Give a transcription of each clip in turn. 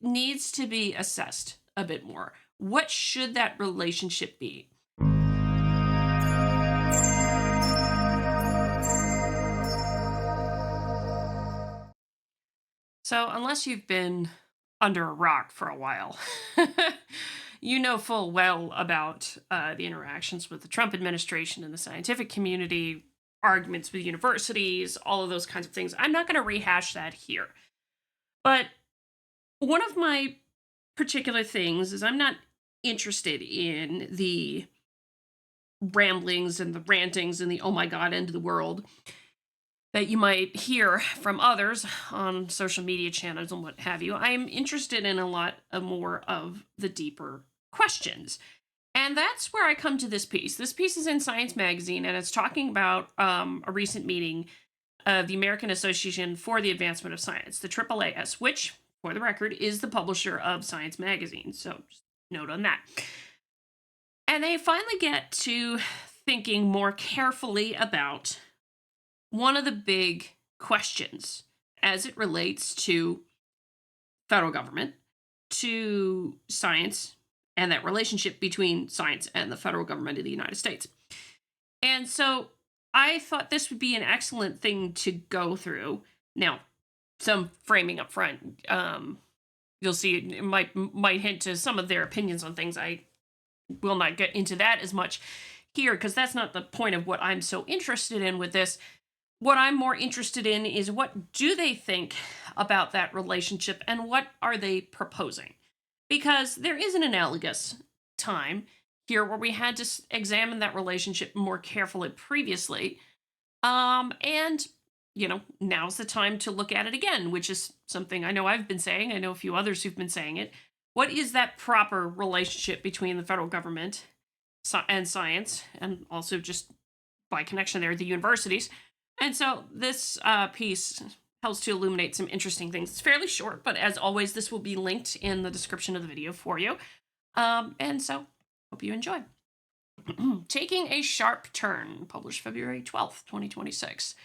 needs to be assessed a bit more. What should that relationship be? So, unless you've been under a rock for a while, you know full well about the interactions with the Trump administration and the scientific community, arguments with universities, all of those kinds of things. I'm not going to rehash that here. But one of my particular things is I'm not interested in the ramblings and the rantings and the oh my god end of the world that you might hear from others on social media channels and what have you. I'm interested in a lot of more of the deeper questions. And that's where I come to this piece. This piece is in Science Magazine, and it's talking about a recent meeting of the American Association for the Advancement of Science, the AAAS, which, for the record, is the publisher of Science Magazine. So just note on that. And they finally get to thinking more carefully about one of the big questions as it relates to federal government, to science, and that relationship between science and the federal government of the United States. And so I thought this would be an excellent thing to go through. Now, some framing up front. You'll see it might hint to some of their opinions on things. I will not get into that as much here because that's not the point of what I'm so interested in with this. What I'm more interested in is what do they think about that relationship and what are they proposing? Because there is an analogous time here where we had to examine that relationship more carefully previously. And, now's the time to look at it again, which is something I know I've been saying. I know a few others who've been saying it. What is that proper relationship between the federal government and science, and also just by connection there, the universities? And so this piece helps to illuminate some interesting things. It's fairly short, but as always, this will be linked in the description of the video for you. And so, hope you enjoy. Taking a Sharp Turn, published February 12th, 2026.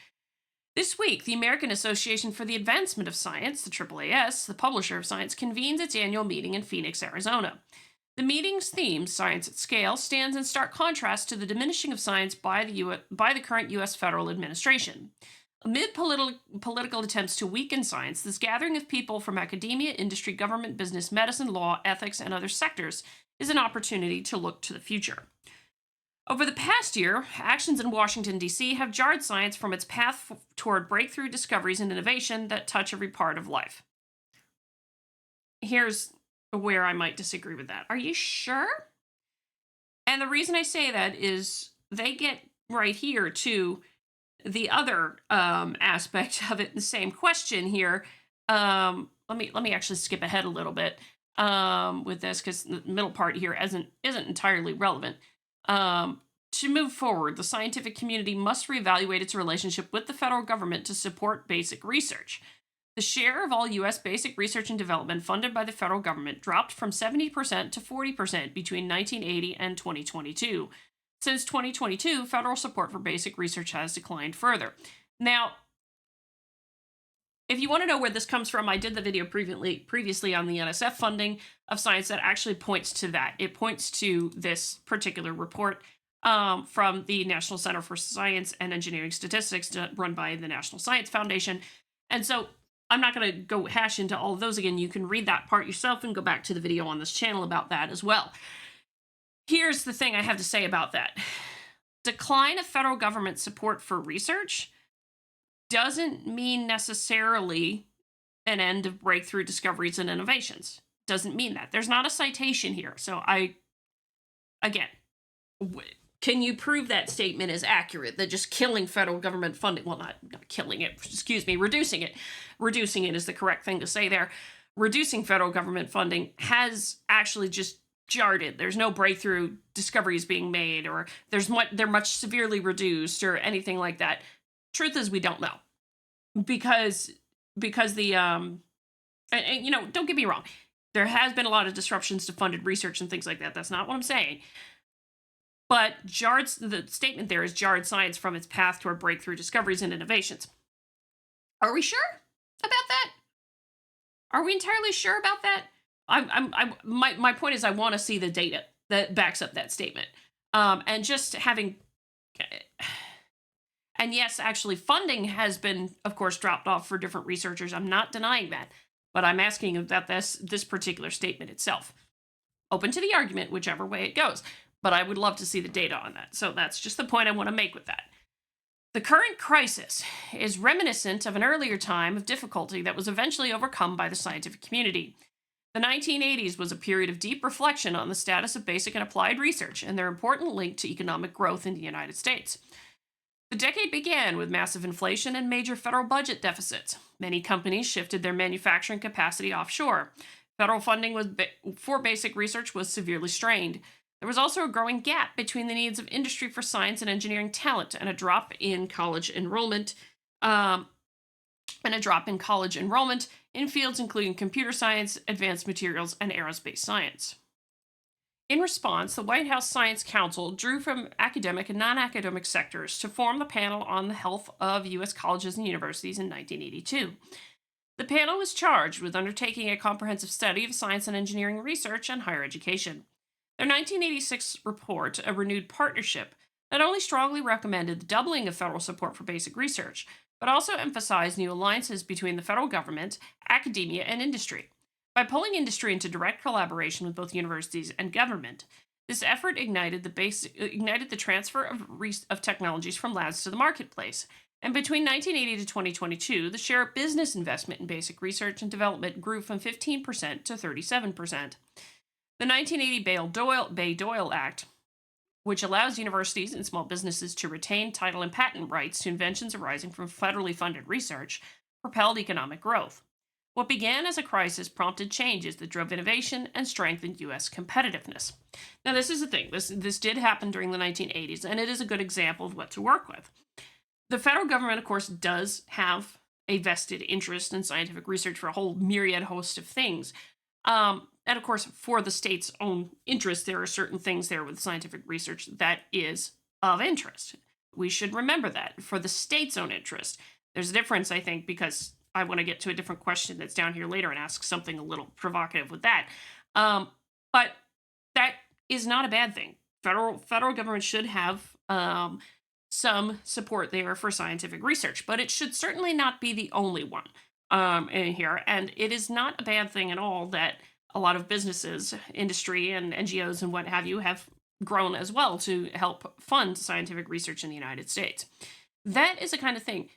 This week, the American Association for the Advancement of Science, the AAAS, the publisher of Science, convenes its annual meeting in Phoenix, Arizona. The meeting's theme, Science at Scale, stands in stark contrast to the diminishing of science by the current U.S. federal administration. Amid political attempts to weaken science, this gathering of people from academia, industry, government, business, medicine, law, ethics, and other sectors is an opportunity to look to the future. Over the past year, actions in Washington, D.C. have jarred science from its path toward breakthrough discoveries and innovation that touch every part of life. Here's where I might disagree with that. Are you sure? And the reason I say that is they get right here to the other aspect of it in the same question here. Let me actually skip ahead a little bit with this because the middle part here isn't entirely relevant. To move forward, the scientific community must reevaluate its relationship with the federal government to support basic research. The share of all U.S. basic research and development funded by the federal government dropped from 70% to 40% between 1980 and 2022. Since 2022, federal support for basic research has declined further. Now, if you want to know where this comes from, I did the video previously on the NSF funding of science that actually points to that. It points to this particular report from the National Center for Science and Engineering Statistics run by the National Science Foundation. And so I'm not going to go hash into all of those again. You can read that part yourself and go back to the video on this channel about that as well. Here's the thing I have to say about that. Decline of federal government support for research doesn't mean necessarily an end of breakthrough discoveries and innovations. Doesn't mean that. There's not a citation here. So can you prove that statement is accurate? That just killing federal government funding, well, not killing it, excuse me, reducing it is the correct thing to say there. Reducing federal government funding has actually just jarred it. There's no breakthrough discoveries being made, or they're much severely reduced, or anything like that. Truth is, we don't know, because the and don't get me wrong, there has been a lot of disruptions to funded research and things like that. That's not what I'm saying. But the statement there is jarred science from its path toward breakthrough discoveries and innovations. Are we sure about that? Are we entirely sure about that? My point is, I want to see the data that backs up that statement. And just having, and yes, actually, funding has been, of course, dropped off for different researchers. I'm not denying that, but I'm asking about this particular statement itself. Open to the argument, whichever way it goes. But I would love to see the data on that. So that's just the point I want to make with that. The current crisis is reminiscent of an earlier time of difficulty that was eventually overcome by the scientific community. The 1980s was a period of deep reflection on the status of basic and applied research and their important link to economic growth in the United States. The decade began with massive inflation and major federal budget deficits. Many companies shifted their manufacturing capacity offshore. Federal funding for basic research was severely strained. There was also a growing gap between the needs of industry for science and engineering talent and a drop in college enrollment. In fields including computer science, advanced materials, and aerospace science. In response, the White House Science Council drew from academic and non academic sectors to form the panel on the health of U.S. colleges and universities in 1982. The panel was charged with undertaking a comprehensive study of science and engineering research and higher education. Their 1986 report, A Renewed Partnership, not only strongly recommended the doubling of federal support for basic research, but also emphasized new alliances between the federal government, academia, and industry. By pulling industry into direct collaboration with both universities and government, this effort ignited the transfer of technologies from labs to the marketplace. And between 1980 to 2022, the share of business investment in basic research and development grew from 15% to 37%. The 1980 Bayh-Dole Act, which allows universities and small businesses to retain title and patent rights to inventions arising from federally funded research, propelled economic growth. What began as a crisis prompted changes that drove innovation and strengthened U.S. competitiveness. Now, this is the thing. This did happen during the 1980s, and it is a good example of what to work with. The federal government, of course, does have a vested interest in scientific research for a whole myriad host of things. And of course, for the state's own interest, there are certain things there with scientific research that is of interest. We should remember that for the state's own interest. There's a difference, I think, because I want to get to a different question that's down here later and ask something a little provocative with that. But that is not a bad thing. Federal government should have some support there for scientific research, but it should certainly not be the only one in here. And it is not a bad thing at all that a lot of businesses, industry, and NGOs and what have you have grown as well to help fund scientific research in the United States. That is the kind of thing.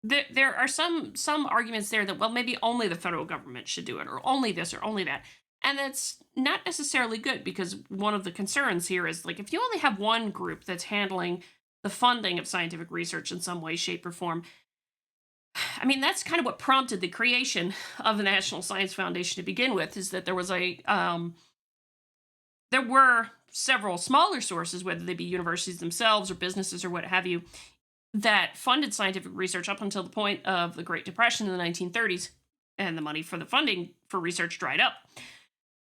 There are some arguments there that, well, maybe only the federal government should do it, or only this, or only that. And that's not necessarily good, because one of the concerns here is, like, if you only have one group that's handling the funding of scientific research in some way, shape, or form, I mean, that's kind of what prompted the creation of the National Science Foundation to begin with, is that there was there were several smaller sources, whether they be universities themselves or businesses or what have you, that funded scientific research up until the point of the Great Depression in the 1930s, and the money for the funding for research dried up.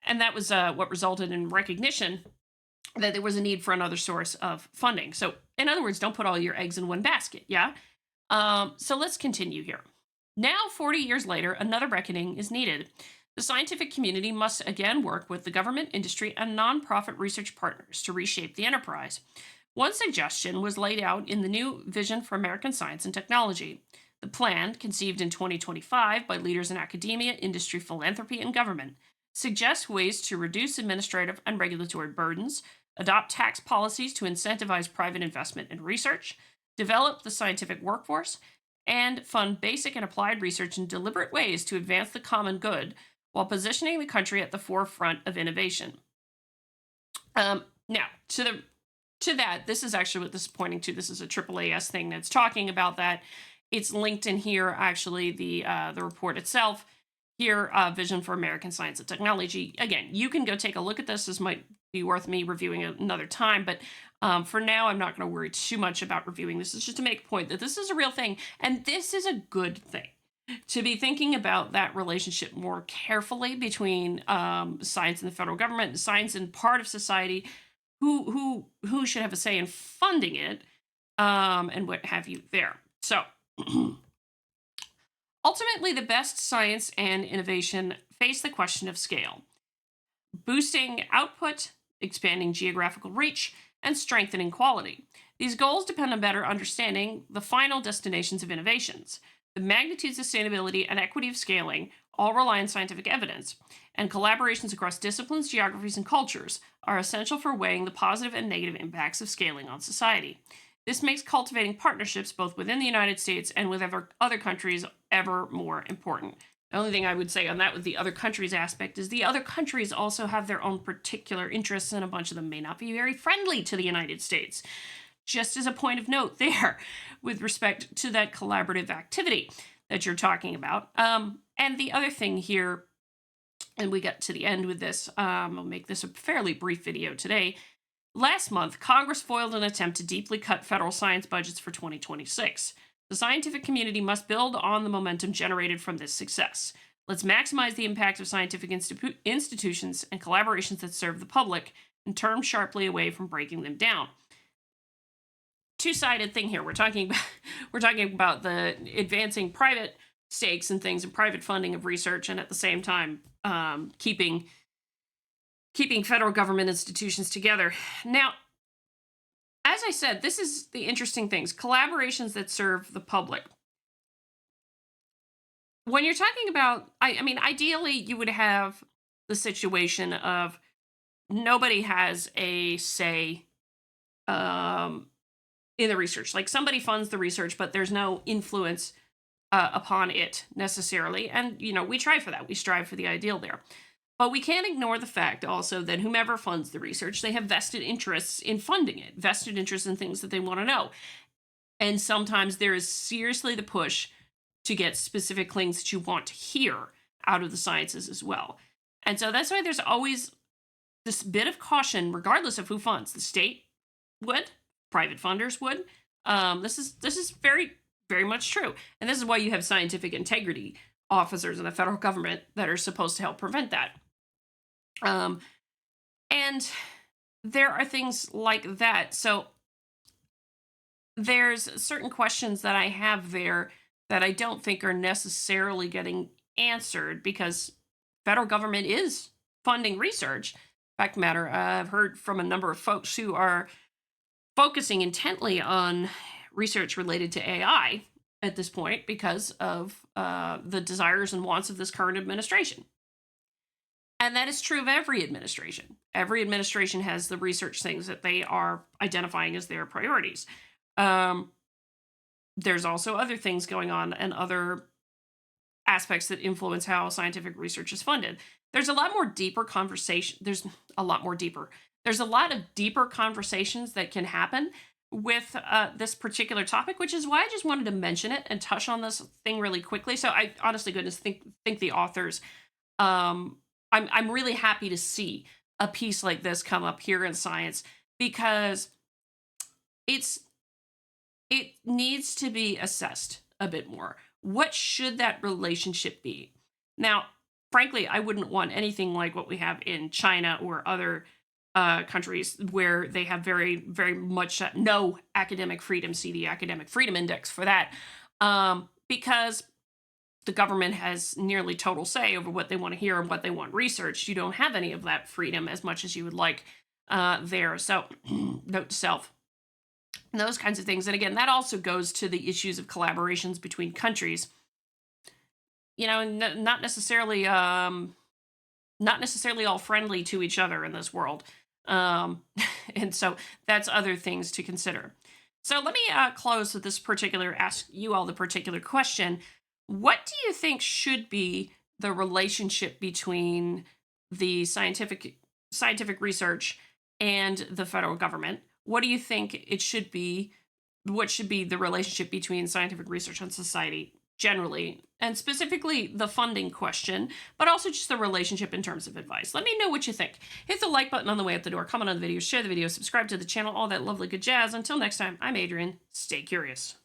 And that was what resulted in recognition that there was a need for another source of funding. So, in other words, don't put all your eggs in one basket, yeah? So let's continue here. Now, 40 years later, another reckoning is needed. The scientific community must again work with the government, industry, and nonprofit research partners to reshape the enterprise. One suggestion was laid out in the new Vision for American Science and Technology. The plan, conceived in 2025 by leaders in academia, industry, philanthropy, and government, suggests ways to reduce administrative and regulatory burdens, adopt tax policies to incentivize private investment in research, develop the scientific workforce, and fund basic and applied research in deliberate ways to advance the common good while positioning the country at the forefront of innovation. Now, to that, this is actually what this is pointing to. This is a AAAS thing that's talking about that. It's linked in here, actually, the report itself. Here, Vision for American Science and Technology. Again, you can go take a look at this. This might be worth me reviewing another time, but for now, I'm not going to worry too much about reviewing this. It's just to make a point that this is a real thing, and this is a good thing. To be thinking about that relationship more carefully between science and the federal government, science and part of society, who should have a say in funding it, and what have you there. So, Ultimately, the best science and innovation face the question of scale, boosting output, expanding geographical reach, and strengthening quality. These goals depend on better understanding the final destinations of innovations. The magnitude, sustainability, and equity of scaling all rely on scientific evidence, and collaborations across disciplines, geographies, and cultures are essential for weighing the positive and negative impacts of scaling on society. This makes cultivating partnerships both within the United States and with other countries ever more important. The only thing I would say on that with the other countries aspect is the other countries also have their own particular interests, and a bunch of them may not be very friendly to the United States. Just as a point of note there with respect to that collaborative activity that you're talking about. And the other thing here, and we get to the end with this, I'll make this a fairly brief video today. Last month, Congress foiled an attempt to deeply cut federal science budgets for 2026. The scientific community must build on the momentum generated from this success. Let's maximize the impact of scientific institutions and collaborations that serve the public and turn sharply away from breaking them down. Two-sided thing here. We're talking about the advancing private stakes and things and private funding of research, and at the same time keeping federal government institutions together. Now, as I said, this is the interesting things, collaborations that serve the public. When you're talking about, I mean, ideally you would have the situation of nobody has a say in the research. Like somebody funds the research, but there's no influence upon it necessarily. And, we try for that. We strive for the ideal there. But we can't ignore the fact also that whomever funds the research, they have vested interests in funding it, vested interests in things that they want to know. And sometimes there is seriously the push to get specific things that you want to hear out of the sciences as well. And so that's why there's always this bit of caution, regardless of who funds. The state would, private funders would. This is very, very much true. And this is why you have scientific integrity officers in the federal government that are supposed to help prevent that. And there are things like that. So there's certain questions that I have there that I don't think are necessarily getting answered because federal government is funding research. Fact of the matter, I've heard from a number of folks who are focusing intently on research related to AI at this point because of the desires and wants of this current administration. And that is true of every administration. Every administration has the research things that they are identifying as their priorities. There's also other things going on and other aspects that influence how scientific research is funded. There's a lot more deeper conversation. There's a lot of deeper conversations that can happen with this particular topic, which is why I just wanted to mention it and touch on this thing really quickly. So I honestly goodness think the authors, I'm really happy to see a piece like this come up here in science because it needs to be assessed a bit more. What should that relationship be? Now, frankly, I wouldn't want anything like what we have in China or other countries where they have very, very much no academic freedom. See the Academic Freedom Index for that, because the government has nearly total say over what they want to hear and what they want researched. You don't have any of that freedom as much as you would like there. So, note to self. And those kinds of things. And again, that also goes to the issues of collaborations between countries. Not necessarily all friendly to each other in this world. And so that's other things to consider. So let me close with ask you all the particular question. What do you think should be the relationship between the scientific research and the federal government? What do you think it should be? What should be the relationship between scientific research and society generally, and specifically the funding question, but also just the relationship in terms of advice? Let me know what you think. Hit the like button on the way out the door, comment on the video, share the video, subscribe to the channel, all that lovely good jazz. Until next time, I'm Adrienne. Stay curious.